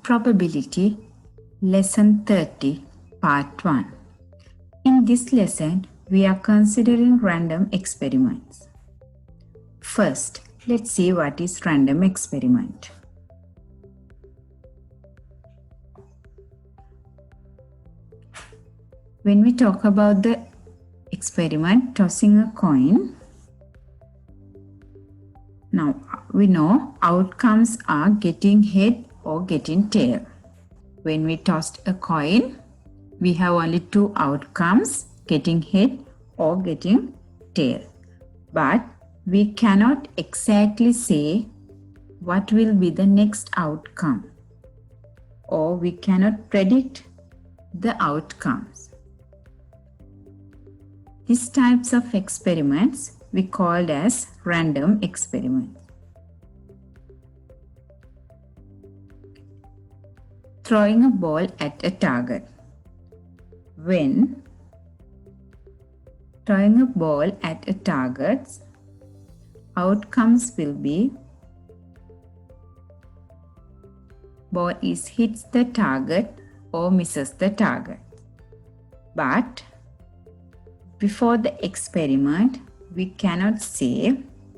Probability, Lesson 30, Part 1. In this lesson, we are considering random experiments. First, let's see what is random experiment. When we talk about the experiment tossing a coin, now we know outcomes are getting head or getting tail. When we tossed a coin, we have only two outcomes, getting head or getting tail. But we cannot exactly say what will be the next outcome, or we cannot predict the outcomes. These types of experiments we called as random experiments. Throwing a ball at a target. When throwing a ball at a target, outcomes will be ball is hits the target or misses the target. But before the experiment, we cannot say,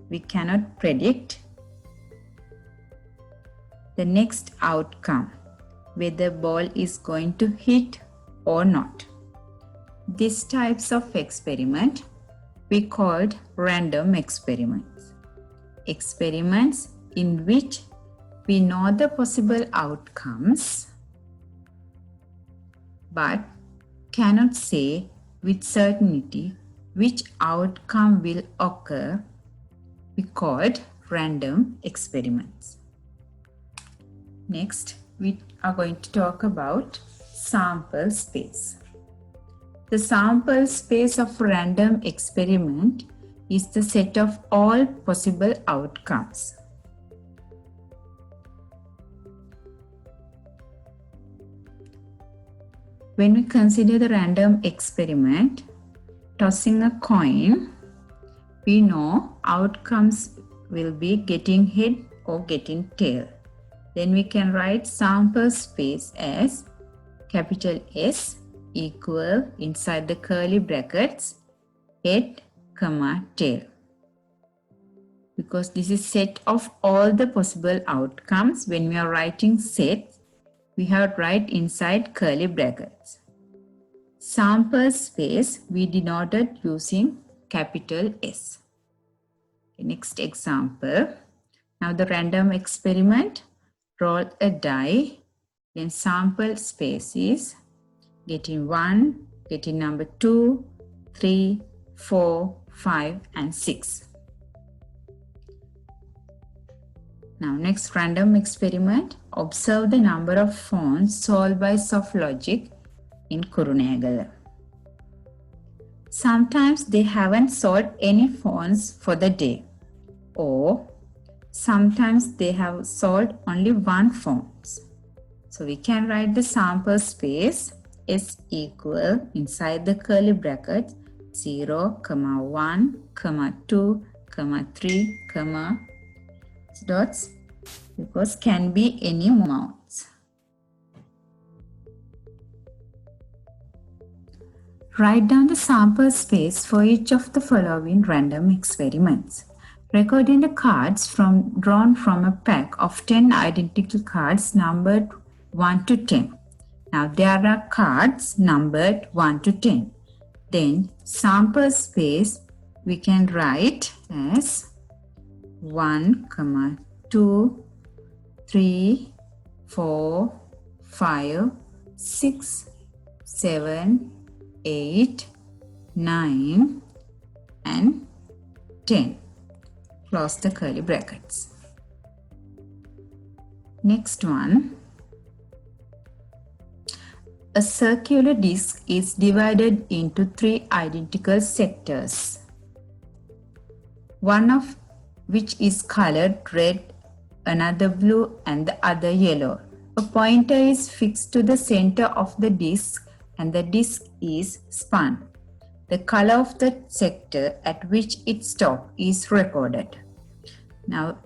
we cannot predict the next outcome, whether ball is going to hit or not. These types of experiment we called random experiments. Experiments in which we know the possible outcomes but cannot say with certainty which outcome will occur, we called random experiments. Next, we are going to talk about sample space. The sample space of random experiment is the set of all possible outcomes. When we consider the random experiment, tossing a coin, we know outcomes will be getting head or getting tail. Then we can write sample space as capital S equal inside the curly brackets head, tail. Because this is set of all the possible outcomes, when we are writing set, we have to write inside curly brackets. Sample space we denoted using capital S. Okay, next example. Now the random experiment. Roll a die, then sample space is getting 1, getting number 2, 3, 4, 5 and 6. Now next random experiment. Observe the number of phones solved by SoftLogic in Kurunegala. Sometimes they haven't solved any phones for the day, or sometimes they have solved only one phone. So we can write the sample space S equal inside the curly brackets 0, 1, 2, 3, dots, because can be any amounts. Write down the sample space for each of the following random experiments. Recording the cards drawn from a pack of 10 identical cards numbered 1 to 10. Now there are cards numbered 1 to 10. Then sample space we can write as 1, 2, 3, 4, 5, 6, 7, 8, 9 and 10. Close the curly brackets. Next one. A circular disc is divided into 3 identical sectors, one of which is colored red, another blue and the other yellow. A pointer is fixed to the center of the disc and the disc is spun. The color of the sector at which it stopped is recorded. Now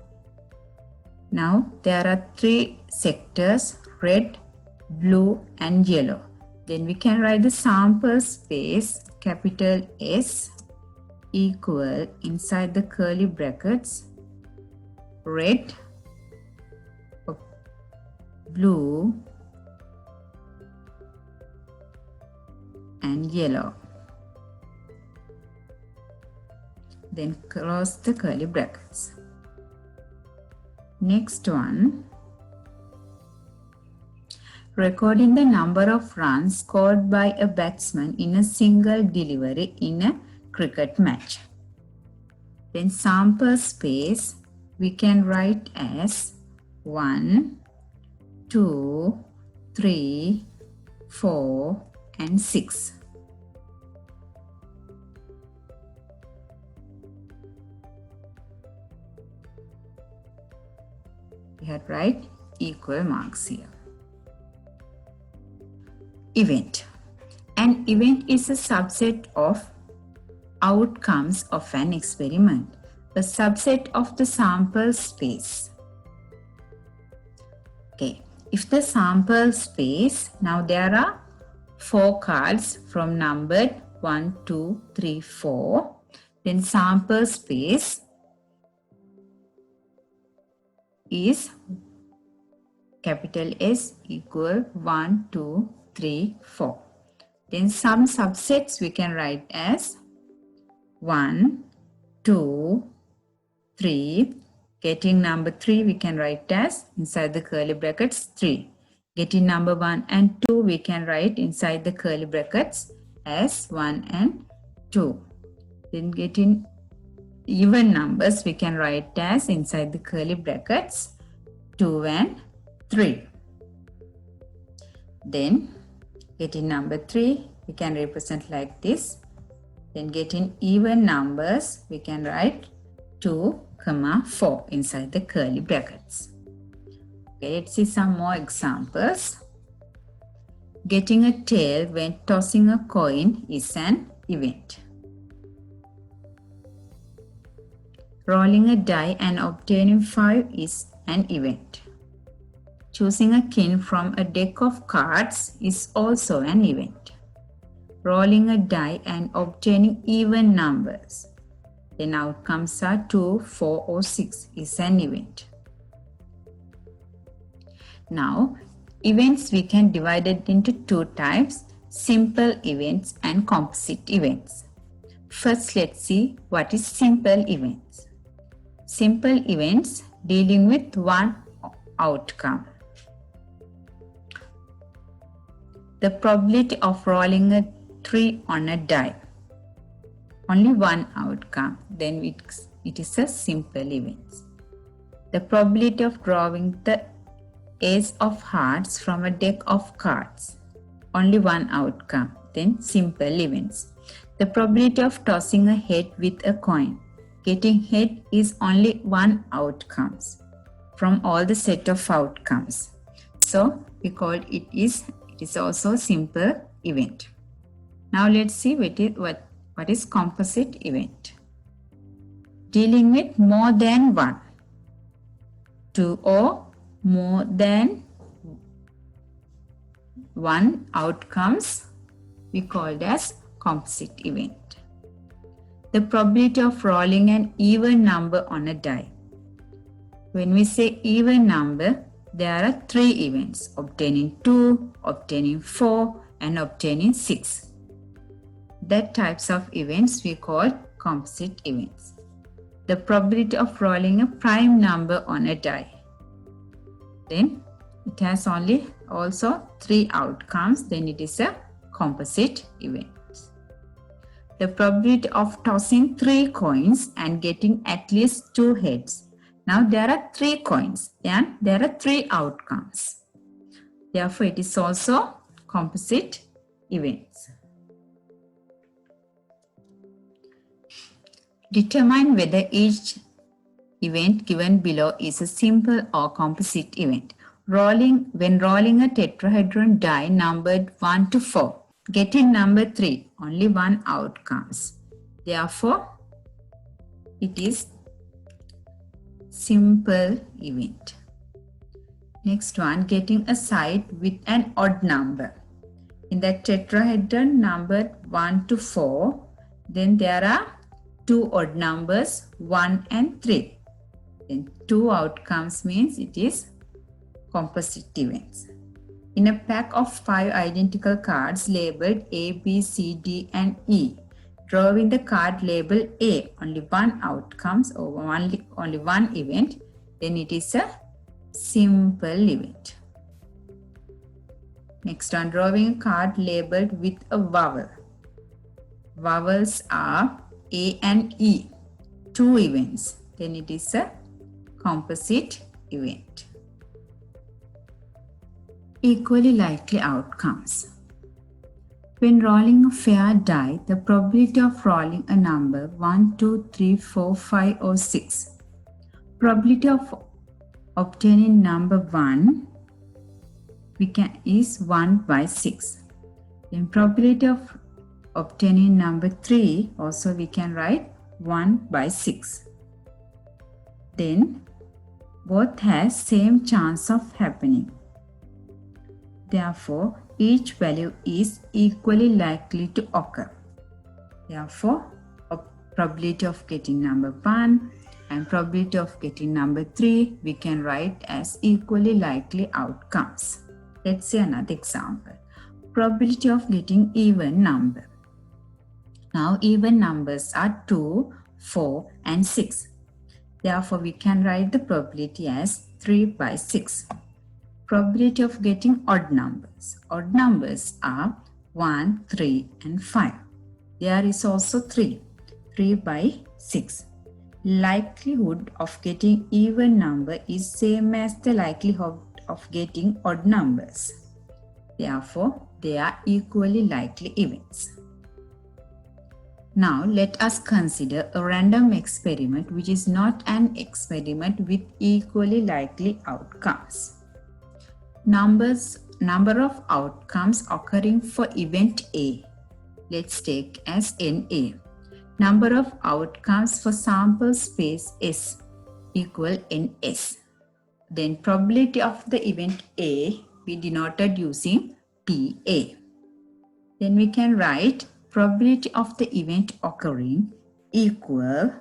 there are 3 sectors, red, blue and yellow. Then we can write the sample space capital S equal inside the curly brackets red, blue and yellow. Then close the curly brackets. Next one, recording the number of runs scored by a batsman in a single delivery in a cricket match. Then sample space we can write as 1, 2, 3, 4 and 6. We had write equal marks here. Event. An event is a subset of outcomes of an experiment, a subset of the sample space. Okay, if the sample space, now there are 4 cards from numbered 1, 2, 3, 4, then sample space is capital S equal 1, 2, 3, 4. Then some subsets we can write as 1, 2, 3. Getting number 3 we can write as inside the curly brackets 3. Getting number 1 and 2 we can write inside the curly brackets as 1 and 2. Then getting even numbers we can write as inside the curly brackets 2 and 3. Then getting number 3 we can represent like this. Then getting even numbers we can write 2, 4 inside the curly brackets. Okay, let's see some more examples. Getting a tail when tossing a coin is an event. Rolling a die and obtaining 5 is an event. Choosing a king from a deck of cards is also an event. Rolling a die and obtaining even numbers, then outcomes are 2, 4 or 6 is an event. Now, events we can divide it into 2 types, simple events and composite events. First, let's see what is simple events. Simple events dealing with one outcome. The probability of rolling a 3 on a die. Only one outcome, then it is a simple event. The probability of drawing the ace of hearts from a deck of cards. Only one outcome, then simple events. The probability of tossing a head with a coin. Getting head is only one outcome from all the set of outcomes. So we call it is also simple event. Now let's see what is composite event. Dealing with more than one, 2 or more than one outcomes we called as composite event. The probability of rolling an even number on a die. When we say even number, there are 3 events: obtaining 2, obtaining 4 and obtaining 6. That types of events we call composite events. The probability of rolling a prime number on a die. Then it has only also 3 outcomes, then it is a composite event. The probability of tossing 3 coins and getting at least 2 heads. Now there are 3 coins and there are 3 outcomes. Therefore, it is also composite events. Determine whether each event given below is a simple or composite event. When rolling a tetrahedron die numbered 1 to 4, getting number 3, only one outcomes. Therefore, it is simple event. Next one, getting a side with an odd number. In the tetrahedron numbered 1 to 4, then there are two odd numbers 1 and 3. Then two outcomes means it is composite events. In a pack of 5 identical cards labeled A, B, C, D and E, drawing the card labeled A, only one outcomes or only one event, then it is a simple event. Next one, drawing a card labeled with a vowel. Vowels are A and E, two events, then it is a composite event. Equally likely outcomes. When rolling a fair die, the probability of rolling a number 1, 2, 3, 4, 5 or 6. Probability of obtaining number 1 is 1 by 6. Then probability of obtaining number 3 also we can write 1 by 6. Then both has same chance of happening. Therefore, each value is equally likely to occur. Therefore, probability of getting number 1 and probability of getting number 3 we can write as equally likely outcomes. Let's see another example. Probability of getting even number. Now, even numbers are 2, 4 and 6. Therefore, we can write the probability as 3 by 6. Probability of getting odd numbers. Odd numbers are 1, 3 and 5. There is also 3 by 6. Likelihood of getting even number is same as the likelihood of getting odd numbers. Therefore, they are equally likely events. Now, let us consider a random experiment which is not an experiment with equally likely outcomes. Number of outcomes occurring for event A. Let's take as NA. Number of outcomes for sample space S equal NS. Then probability of the event A we denoted using PA. Then we can write probability of the event occurring equal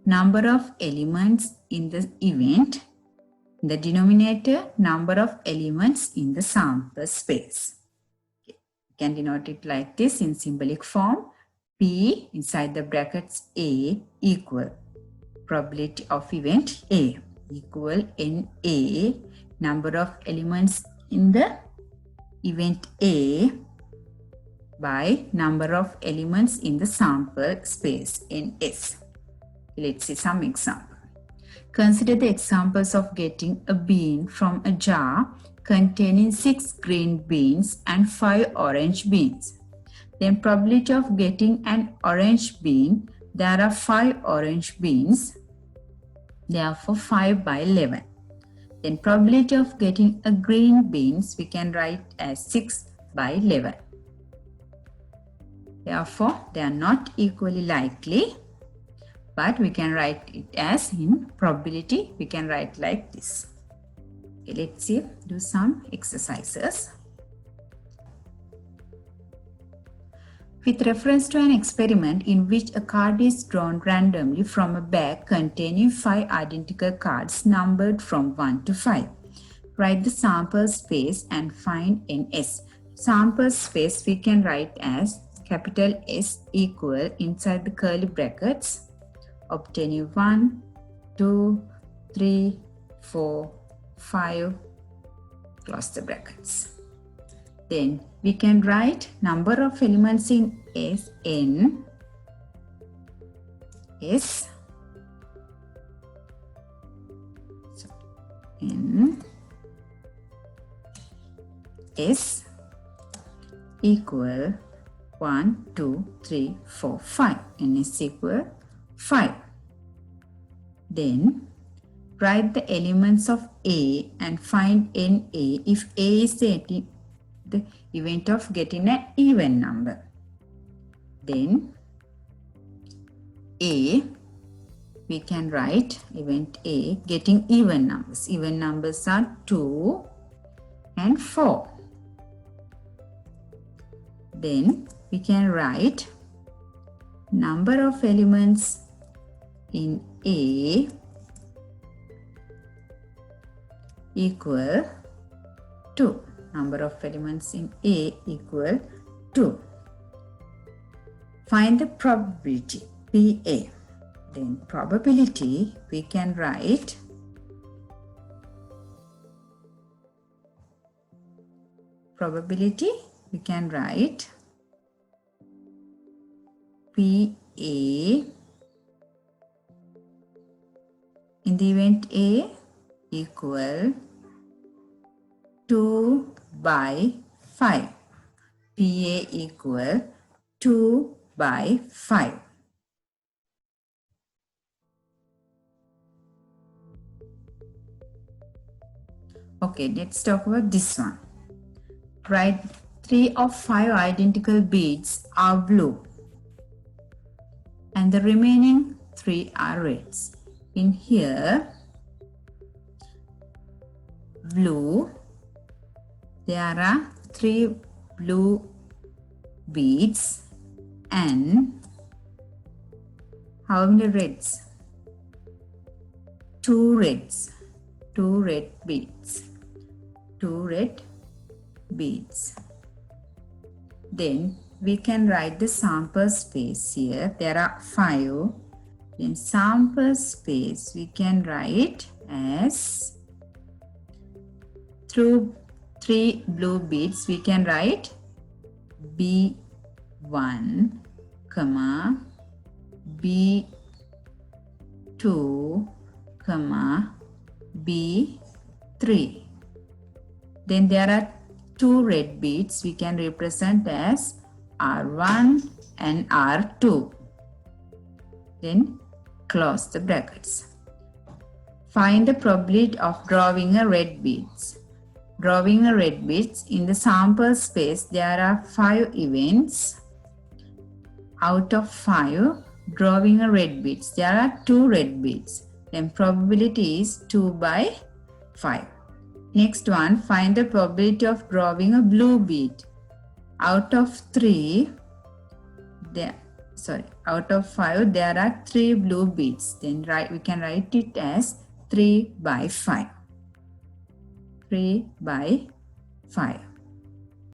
number of elements in the event, in the denominator, number of elements in the sample space. Okay. We can denote it like this in symbolic form. P inside the brackets A equal probability of event A equal NA, number of elements in the event A by number of elements in the sample space NS. Let's see some example. Consider the examples of getting a bean from a jar containing 6 green beans and 5 orange beans. Then probability of getting an orange bean, there are 5 orange beans, therefore 5 by 11. Then probability of getting a green beans we can write as 6 by 11. Therefore, they are not equally likely, but we can write it as in probability, we can write like this. Okay, let's see, do some exercises. With reference to an experiment in which a card is drawn randomly from a bag containing 5 identical cards numbered from 1 to 5. Write the sample space and find NS. Sample space we can write as capital S equal inside the curly brackets, obtaining 1, 2, 3, 4, 5, close the brackets. Then we can write number of elements in S, N, S, N, S equal 1, 2, 3, 4, 5. N is equal 5. Then write the elements of A and find NA if A is the event of getting an even number. Then A we can write event A getting even numbers. Even numbers are 2 and 4. Then we can write number of elements in A equal 2. Number of elements in A equal 2. Find the probability PA. Then probability we can write PA in the event A equal 2 by 5. PA equal 2 by 5. Okay, let's talk about this one. Write 3 of 5 identical beads are blue and the remaining 3 are reds. In here, blue, there are 3 blue beads and how many reds? 2 reds. 2 red beads. 2 red beads. Then we can write the sample space here. There are 5. In sample space, we can write as through 3 blue beads, we can write B1, comma, B2, comma, B3. Then there are 2 red beads we can represent as R1 and R2. Then close the brackets. Find the probability of drawing a red beads. Drawing a red beads, in the sample space there are 5 events. Out of 5, drawing a red beads, there are 2 red beads. Then probability is 2 by 5. Next one, find the probability of drawing a blue bead. Out of 5, there are 3 blue beads. Then we can write it as 3 by 5. 3 by 5.